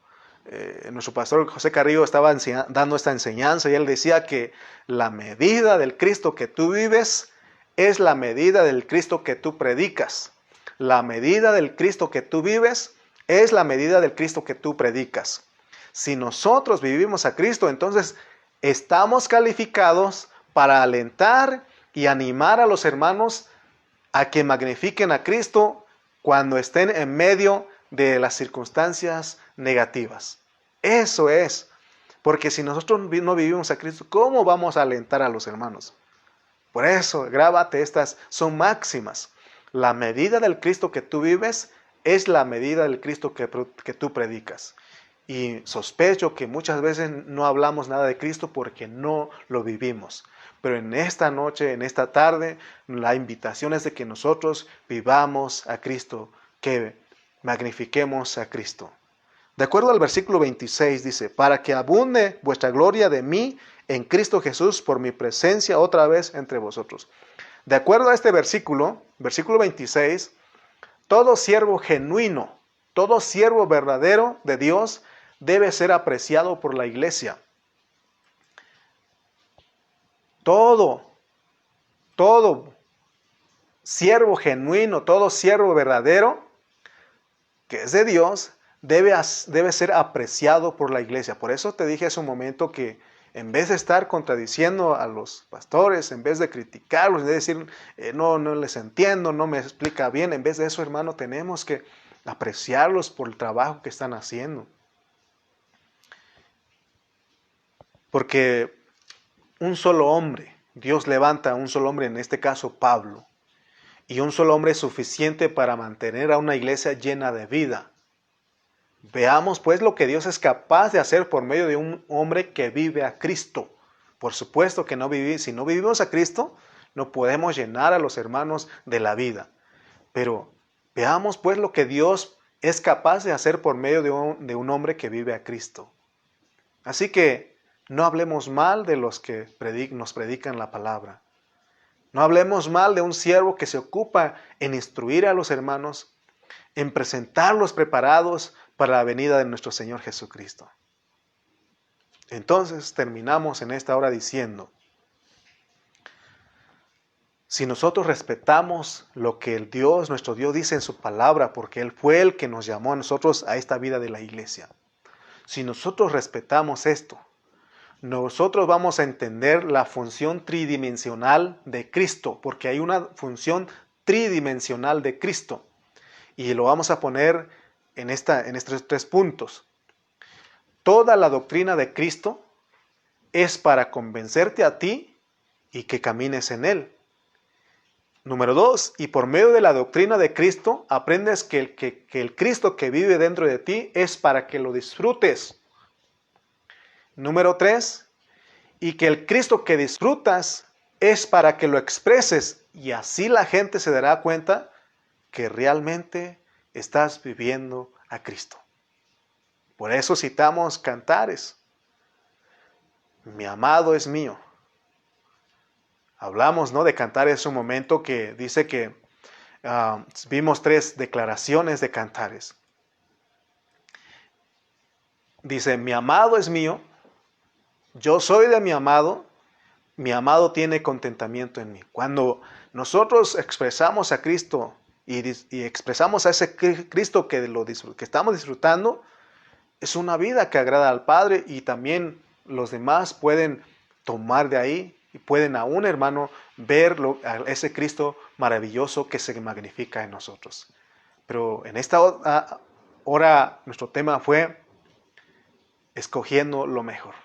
Speaker 1: nuestro pastor José Carrillo estaba dando esta enseñanza, y él decía que la medida del Cristo que tú vives es la medida del Cristo que tú predicas. La medida del Cristo que tú vives es la medida del Cristo que tú predicas. Si nosotros vivimos a Cristo, entonces estamos calificados para alentar y animar a los hermanos a que magnifiquen a Cristo cuando estén en medio de las circunstancias negativas. Eso es. Porque si nosotros no vivimos a Cristo, ¿cómo vamos a alentar a los hermanos? Por eso, grábate, estas son máximas. La medida del Cristo que tú vives es la medida del Cristo que tú predicas. Y sospecho que muchas veces no hablamos nada de Cristo porque no lo vivimos. Pero en esta noche, en esta tarde, la invitación es de que nosotros vivamos a Cristo, que magnifiquemos a Cristo. De acuerdo al versículo 26 dice, para que abunde vuestra gloria de mí en Cristo Jesús por mi presencia otra vez entre vosotros. De acuerdo a este versículo 26, todo siervo genuino, todo siervo verdadero de Dios debe ser apreciado por la iglesia. Todo siervo genuino, todo siervo verdadero que es de Dios debe ser apreciado por la iglesia. Por eso te dije hace un momento que en vez de estar contradiciendo a los pastores, en vez de criticarlos, en vez de decir, no les entiendo, no me explica bien, en vez de eso, hermano, tenemos que apreciarlos por el trabajo que están haciendo. Porque un solo hombre, Dios levanta a un solo hombre, en este caso Pablo, y un solo hombre es suficiente para mantener a una iglesia llena de vida. Veamos pues lo que Dios es capaz de hacer por medio de un hombre que vive a Cristo. Por supuesto que si no vivimos a Cristo, no podemos llenar a los hermanos de la vida. Pero veamos pues lo que Dios es capaz de hacer por medio de un hombre que vive a Cristo. Así que No hablemos mal de los que nos predican la palabra. No hablemos mal de un siervo que se ocupa en instruir a los hermanos, en presentarlos preparados para la venida de nuestro Señor Jesucristo. Entonces terminamos en esta hora diciendo, si nosotros respetamos lo que el Dios, nuestro Dios, dice en su palabra, porque Él fue el que nos llamó a nosotros a esta vida de la iglesia. Si nosotros respetamos esto, nosotros vamos a entender la función tridimensional de Cristo, porque hay una función tridimensional de Cristo. Y lo vamos a poner en estos 3 puntos. Toda la doctrina de Cristo es para convencerte a ti y que camines en Él. Número 2, y por medio de la doctrina de Cristo aprendes que el Cristo que vive dentro de ti es para que lo disfrutes. Número 3, y que el Cristo que disfrutas es para que lo expreses y así la gente se dará cuenta que realmente estás viviendo a Cristo. Por eso citamos cantares. Mi amado es mío. Hablamos, ¿no?, de Cantares un momento que dice que vimos 3 declaraciones de Cantares. Dice, mi amado es mío, yo soy de mi amado tiene contentamiento en mí. Cuando nosotros expresamos a Cristo y expresamos a ese Cristo que estamos disfrutando, es una vida que agrada al Padre y también los demás pueden tomar de ahí y pueden aún, hermano, ver a ese Cristo maravilloso que se magnifica en nosotros. Pero en esta hora nuestro tema fue escogiendo lo mejor.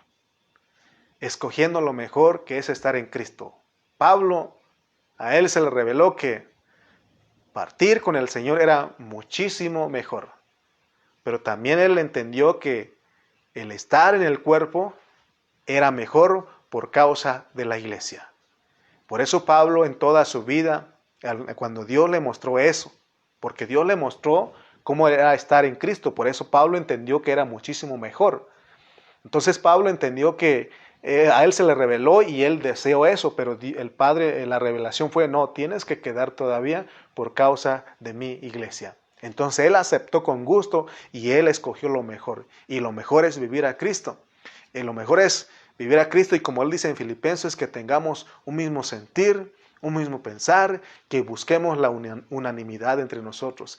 Speaker 1: Escogiendo lo mejor, que es estar en Cristo. Pablo, a él se le reveló que partir con el Señor era muchísimo mejor. Pero también él entendió que el estar en el cuerpo era mejor por causa de la iglesia. Por eso Pablo en toda su vida, cuando Dios le mostró eso, porque Dios le mostró cómo era estar en Cristo, por eso Pablo entendió que era muchísimo mejor. Entonces Pablo entendió que a él se le reveló y él deseó eso, pero el Padre, la revelación fue, no, tienes que quedar todavía por causa de mi iglesia. Entonces él aceptó con gusto y él escogió lo mejor. Y lo mejor es vivir a Cristo. Y lo mejor es vivir a Cristo y como él dice en Filipenses, que tengamos un mismo sentir, un mismo pensar, que busquemos la unanimidad entre nosotros.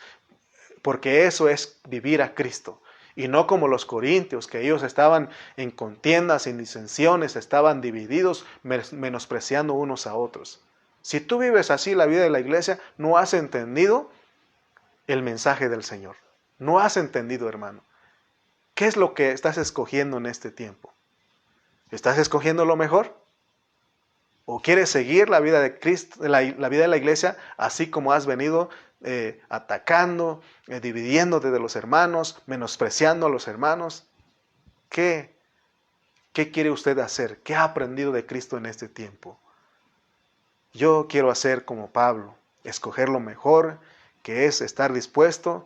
Speaker 1: Porque eso es vivir a Cristo. Y no como los corintios, que ellos estaban en contiendas, en disensiones, estaban divididos, menospreciando unos a otros. Si tú vives así la vida de la iglesia, no has entendido el mensaje del Señor. No has entendido, hermano. ¿Qué es lo que estás escogiendo en este tiempo? ¿Estás escogiendo lo mejor? ¿O quieres seguir la vida de Cristo, la vida de la iglesia, así como has venido atacando, dividiéndote de los hermanos, menospreciando a los hermanos? ¿Qué quiere usted hacer? ¿Qué ha aprendido de Cristo en este tiempo? Yo quiero hacer como Pablo, escoger lo mejor, que es estar dispuesto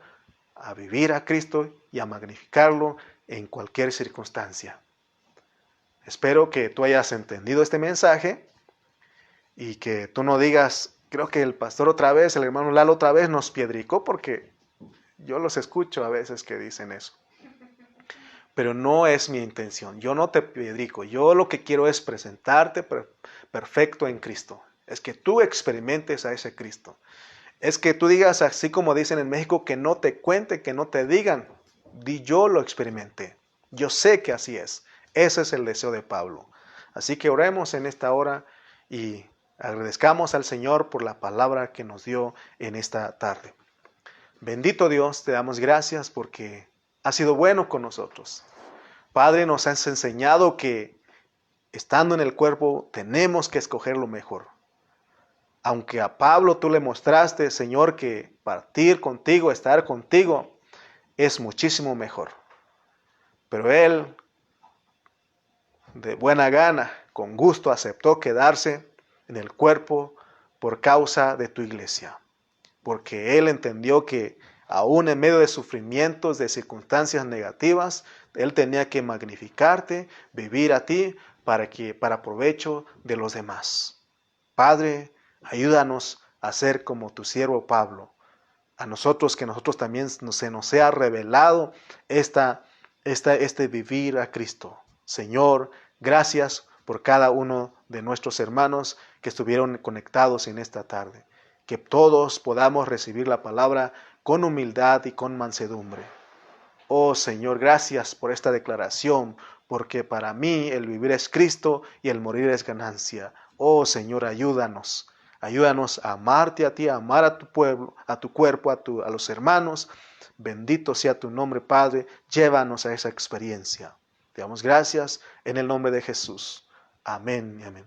Speaker 1: a vivir a Cristo y a magnificarlo en cualquier circunstancia. Espero que tú hayas entendido este mensaje y que tú no digas, creo que el pastor otra vez, el hermano Lalo otra vez nos piedricó, porque yo los escucho a veces que dicen eso. Pero no es mi intención, yo no te piedrico, yo lo que quiero es presentarte perfecto en Cristo. Es que tú experimentes a ese Cristo. Es que tú digas, así como dicen en México, que no te cuente, que no te digan. Yo lo experimenté. Yo sé que así es. Ese es el deseo de Pablo. Así que oremos en esta hora y agradezcamos al Señor por la palabra que nos dio en esta tarde. Bendito Dios, te damos gracias porque has sido bueno con nosotros. Padre, nos has enseñado que estando en el cuerpo tenemos que escoger lo mejor. Aunque a Pablo tú le mostraste, Señor, que partir contigo, estar contigo, es muchísimo mejor. Pero él, de buena gana, con gusto, aceptó quedarse en el cuerpo por causa de tu iglesia. Porque él entendió que Aún en medio de sufrimientos, de circunstancias negativas, Él tenía que magnificarte, vivir a ti para provecho de los demás. Padre, ayúdanos a ser como tu siervo Pablo. A nosotros, que nosotros también se nos sea revelado este vivir a Cristo. Señor, gracias por cada uno de nuestros hermanos que estuvieron conectados en esta tarde. Que todos podamos recibir la palabra con humildad y con mansedumbre. Oh Señor, gracias por esta declaración, porque para mí el vivir es Cristo y el morir es ganancia. Oh Señor, ayúdanos. Ayúdanos a amarte a ti, a amar a tu pueblo, a tu cuerpo, a los hermanos. Bendito sea tu nombre, Padre. Llévanos a esa experiencia. Te damos gracias en el nombre de Jesús. Amén y amén.